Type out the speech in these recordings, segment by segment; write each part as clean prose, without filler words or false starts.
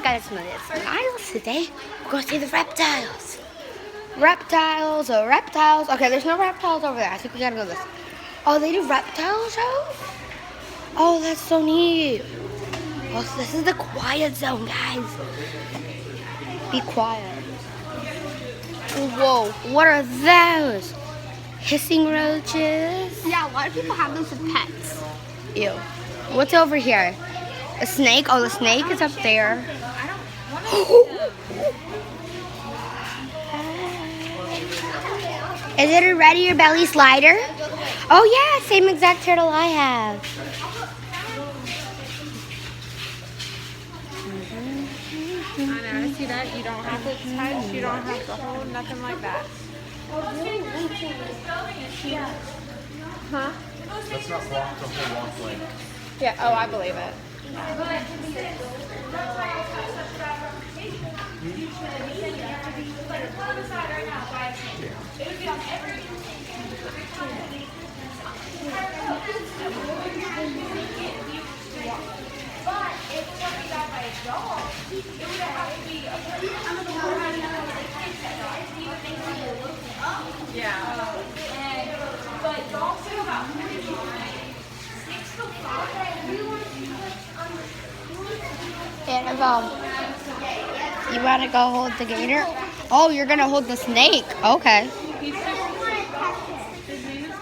got some of this. Niles today. We're going to see the reptiles. Reptiles, reptiles. Okay, there's no reptiles over there. I think we gotta go this. Oh, they do reptile shows? Oh, that's so neat. Oh, so this is the quiet zone, guys. Be quiet. Whoa, what are those? Hissing roaches? Yeah, a lot of people have those as pets. Ew. What's over here? A snake? Oh, the snake is up there. Is it a ready or belly slider? Oh yeah, same exact turtle I have. I know, I see that. You don't have to touch, you don't have to hold, nothing like that. Huh? Let's not walk the whole walkway. Yeah, oh, I believe it. Annabelle, you want to go hold the gator? Oh, you're going to hold the snake. Okay. His name is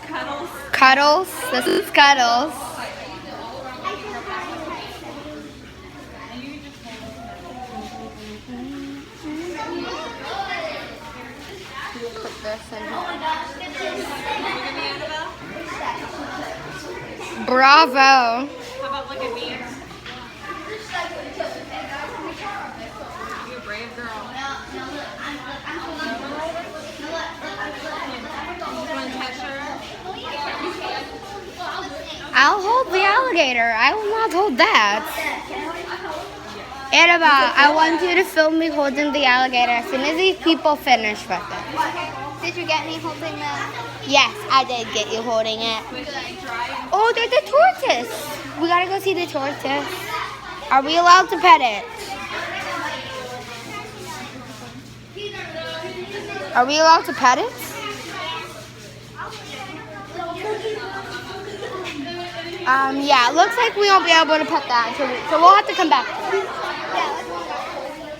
Cuddles. Cuddles. This is Cuddles. Put this in here. Bravo. How about look at me? You're a brave girl. You want to touch her? I'll hold the alligator. I will not hold that. Annabelle, I want you to film me holding the alligator as soon as these people finish with it. Did you get me holding them? Yes, I did get you holding it. Oh, there's a tortoise. We gotta go see the tortoise. Are we allowed to pet it? Are we allowed to pet it? Yeah, it looks like we won't be able to pet that so we'll have to come back to it.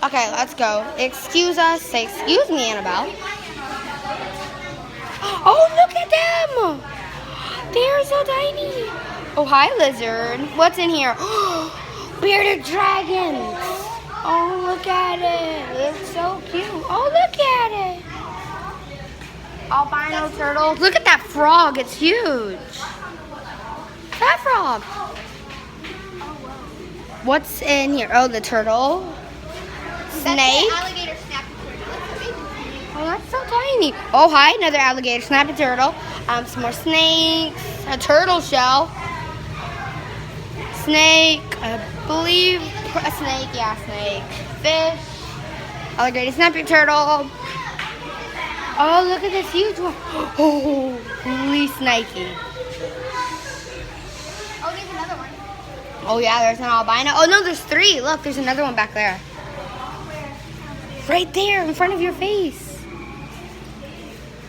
Okay, let's go. Excuse us. Say, excuse me, Annabelle. Oh, look at them! They're so tiny. Oh, hi, lizard. What's in here? Bearded dragons. Oh, look at it. It's so cute. Oh, look at it. Albino turtles. Look at that frog. It's huge. That frog. What's in here? Oh, the turtle. Snake. Alligator snapping turtle. Oh, that's so tiny. Oh, hi, another alligator, snapping turtle. Some more snakes. A turtle shell. Snake. I believe a snake. Yeah, snake. Fish. Alligator, snapping turtle. Oh, look at this huge one. Oh, holy snakey. Oh, there's another one. Oh, yeah, there's an albino. Oh, no, there's three. Look, there's another one back there. Right there in front of your face.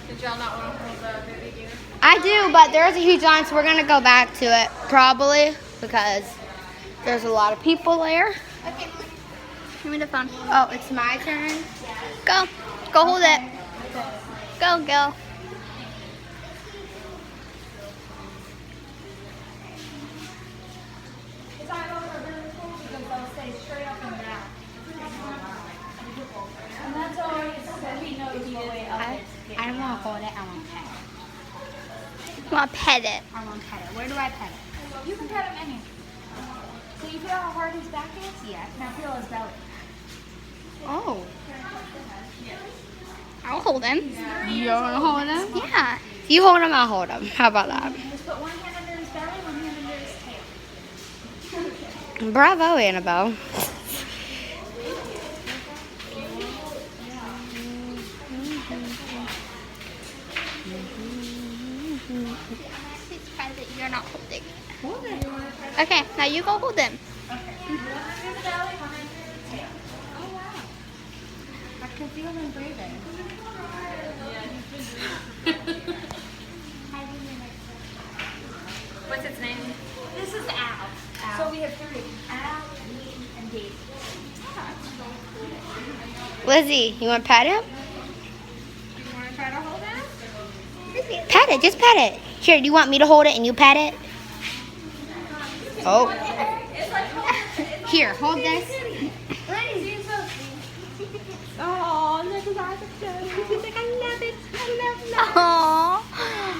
Did y'all not want to hold the baby gator? I do, but there's a huge line, so we're going to go back to it probably because there's a lot of people there. Okay, give me the phone. Oh, it's my turn. Go. Go hold it. Go. I don't want to hold it. I want to pet it. You want to pet it. I want to pet it. Where do I pet it? You can pet him anywhere. So you feel how hard his back is? Yeah. Now feel his belly. Oh. I'll hold him. You want to hold him? Yeah. If you hold him, I'll hold him. How about that? Just put one hand under his belly, one hand under his tail. Bravo, Annabelle. It's surprised that you're not holding. Okay, now you go hold him. Okay. One under his belly, one him and breathing. What's its name? This is Al. So we have 3. Al, me, and Dave. Lizzie, you want to pat him? You want to try to hold it? Pat it, just pat it. Here, do you want me to hold it and you pat it? Oh. Here, hold this. Oh, look at that. She's like, I love it. Aww.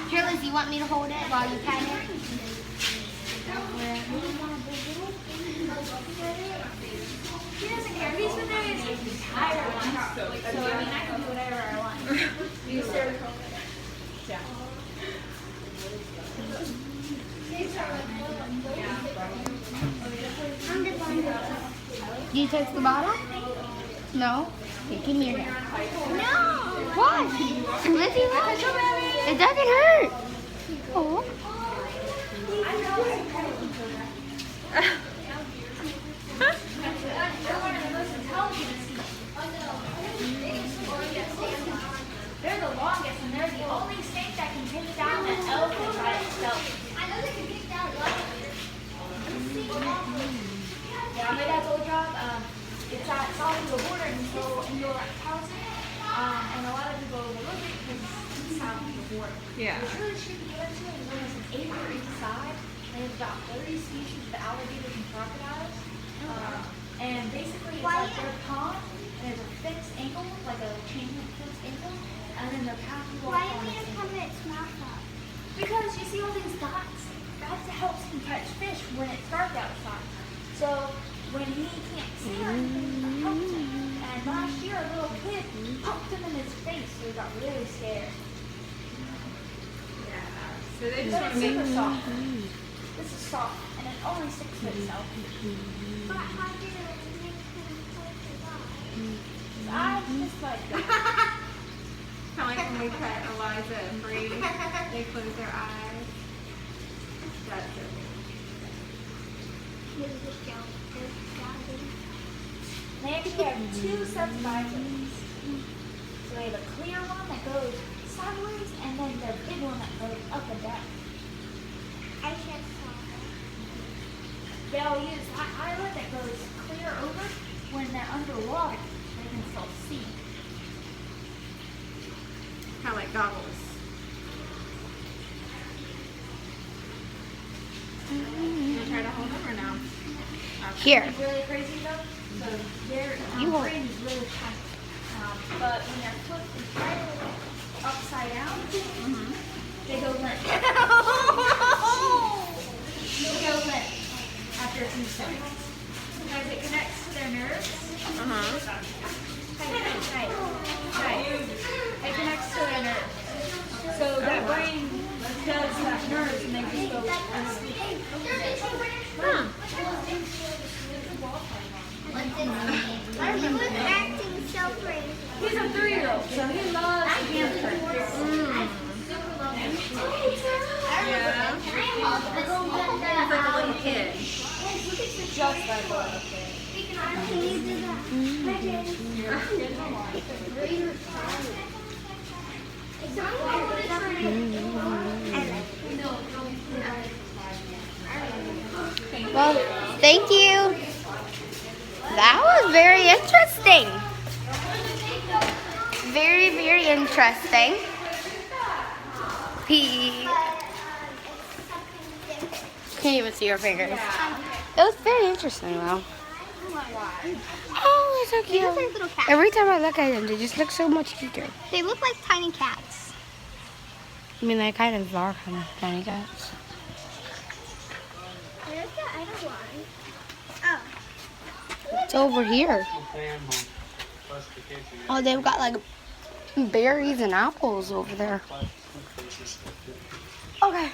Here, Lizzie, you want me to hold it while you pat it? He doesn't care. He's been there his entire life. So, I mean, I can do whatever I want. You serve Yeah. Do you touch the bottle? No? Okay, give me your hand. No. What? Lizzie, look. It doesn't hurt. Oh. They're the longest, and they're the only snake that can take down an elephant by itself. I know they can take down Yeah, my dad's old job, it's at south of the border in indoor housing, and a lot of people overlook it because it's south of the border. Yeah. It's really tricky to get into. It has an acre each side, and there's about 30 species of alligators and crocodiles. And basically, it's like their pond, and there's a fixed ankle, like a chain link fixed ankle, and then their path you walk on is its mouth up? because you see all these dots. That helps him catch fish when it's dark outside. So when he can't see her, it helps him. And last year, a little kid popped him in his face, so he got really scared. So they just But want it's to make super soft. This is soft, and it only sticks to itself. But how do you make him close his eyes? I just like that. kind of like when we pet Eliza and Bree. They close their eyes. That's it. They actually have 2 sets of eyelids. So they have a clear one that goes sideways, and then the big one that goes up and down. I just saw They'll use that eyelid that goes clear over when they're underwater. They can still see. Kind of like goggles. You want to try to hold them or no? Here. It's really crazy though. So their brain is really tight. But when their foot is right upside down, they go limp. They go limp after a few seconds. Because it connects to their nerves. Tight. It connects to their nerves. So that brain does that nerves and they just go asleep. Who's acting so crazy? He's a 3-year-old, so he loves hamsters. Yeah. He's like a little kid. Just like a little kid. Can you do that? Well, thank you. That was very interesting. Very, very interesting. Can't even see your fingers. It was very interesting, though. Oh, it's so They look like cute. little cats. Every time I look at them, they just look so much cuter. They look like tiny cats. I mean, they kind of are kind of tiny cats. Where's the other one? Oh. It's over here. Oh, they've got like berries and apples over there. Okay.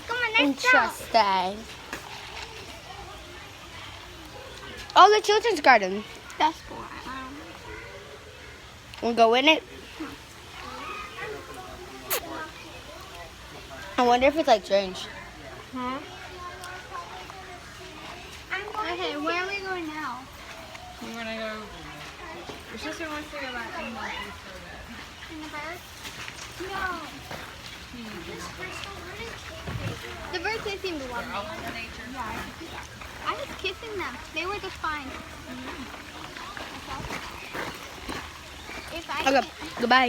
Come on, let's go. Interesting. Oh, the children's garden. That's boring. We'll go in it. I wonder if it's like strange. Okay, where are we going now? You want to go Your sister wants to go back and watch this for a bit. And the birds? No. This crystal, where did Kate go? The birds, they seem to love me. Yeah, I can see that. I was kissing them. They were just fine. If I Okay, goodbye.